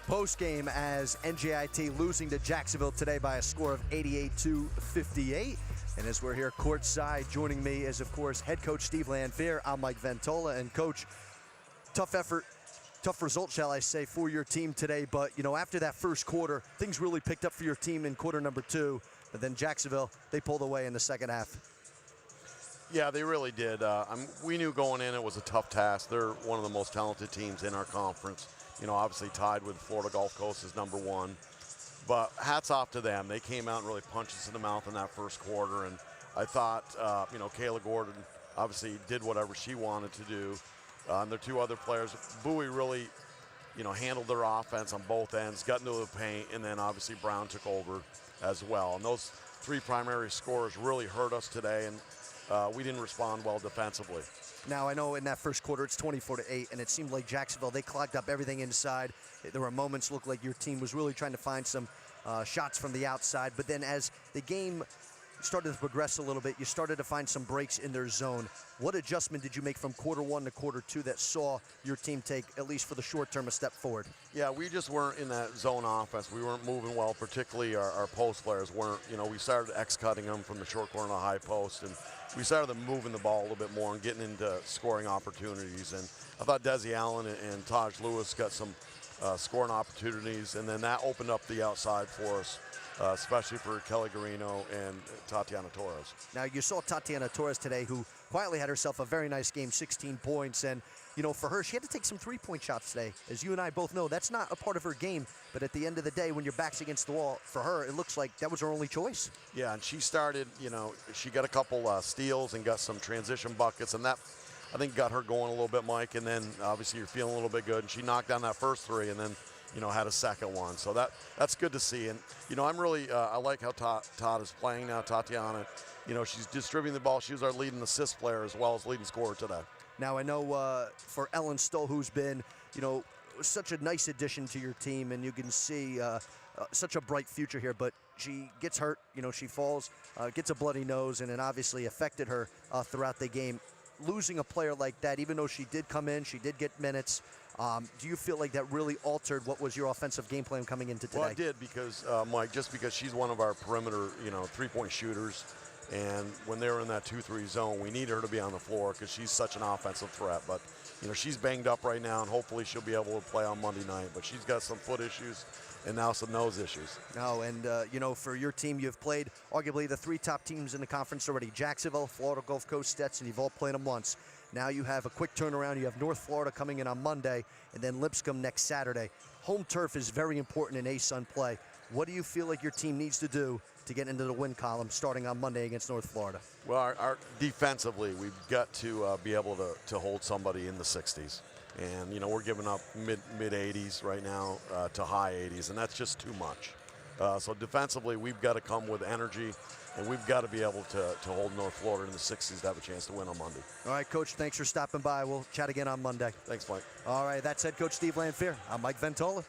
Post game as NJIT losing to Jacksonville today by a score of 88-58. And as we're here courtside, joining me is, of course, head coach Steve Lanpher. I'm Mike Ventola. And, Coach, tough effort, tough result, shall I say, for your team today. But, you know, after that first quarter, things really picked up for your team in quarter number 2. But then Jacksonville, they pulled away in the second half. Yeah, they really did. We knew going in it was a tough task. They're one of the most talented teams in our conference. You know, obviously tied with Florida Gulf Coast as number 1. But hats off to them. They came out and really punched us in the mouth in that first quarter. And I thought, you know, Kelly Guarino obviously did whatever she wanted to do. And their 2 other players, Bowie really, you know, handled their offense on both ends, got into the paint, and then obviously Brown took over as well. And those 3 primary scorers really hurt us today, and we didn't respond well defensively. Now, I know in that first quarter it's 24-8, and it seemed like Jacksonville, they clogged up everything inside. There were moments looked like your team was really trying to find some shots from the outside. But then as the game started to progress a little bit, you started to find some breaks in their zone. What adjustment did you make from quarter 1 to quarter 2 that saw your team take, at least for the short term, a step forward? Yeah, we just weren't in that zone offense. We weren't moving well, particularly our post players weren't. You know, we started X-cutting them from the short corner to the high post, and we started them moving the ball a little bit more and getting into scoring opportunities. And I thought Desi Allen and Taj Lewis got some scoring opportunities, and then that opened up the outside for us, especially for Kelly Guarino and Tatianna Torres. Now, you saw Tatianna Torres today, who quietly had herself a very nice game, 16 points. And, you know, for her, she had to take some 3-point shots today. As you and I both know, that's not a part of her game. But at the end of the day, when your back's against the wall, for her, it looks like that was her only choice. Yeah, and she started, you know, she got a couple steals and got some transition buckets, and that, I think, got her going a little bit, Mike. And then, obviously, you're feeling a little bit good. And she knocked down that first 3 and then, you know, had a second one. So that's good to see. And, you know, I'm really, I like how Todd is playing now, Tatiana. You know, she's distributing the ball. She was our leading assist player as well as leading scorer today. Now, I know for Ellen Stoll, who's been, you know, such a nice addition to your team, and you can see such a bright future here, but she gets hurt. You know, she falls, gets a bloody nose, and it obviously affected her throughout the game. Losing a player like that, even though she did come in, she did get minutes, do you feel like that really altered what was your offensive game plan coming into today? Well, it did, because, Mike, just because she's one of our perimeter, you know, 3-point shooters, and when they were in that 2-3 zone, we need her to be on the floor because she's such an offensive threat. But, you know, she's banged up right now, and hopefully she'll be able to play on Monday night. But she's got some foot issues and now some nose issues. No, and, you know, for your team, you've played arguably the 3 top teams in the conference already. Jacksonville, Florida Gulf Coast, Stetson, you've all played them once. Now you have a quick turnaround. You have North Florida coming in on Monday, and then Lipscomb next Saturday. Home turf is very important in ASUN play. What do you feel like your team needs to do to get into the win column starting on Monday against North Florida? Well, our defensively, we've got to be able to hold somebody in the 60s. And, you know, we're giving up mid-80s right now to high 80s, and that's just too much. So defensively, we've got to come with energy, and we've got to be able to hold North Florida in the 60s to have a chance to win on Monday. All right, Coach, thanks for stopping by. We'll chat again on Monday. Thanks, Mike. All right, that's head coach Steve Lanpher. I'm Mike Ventola.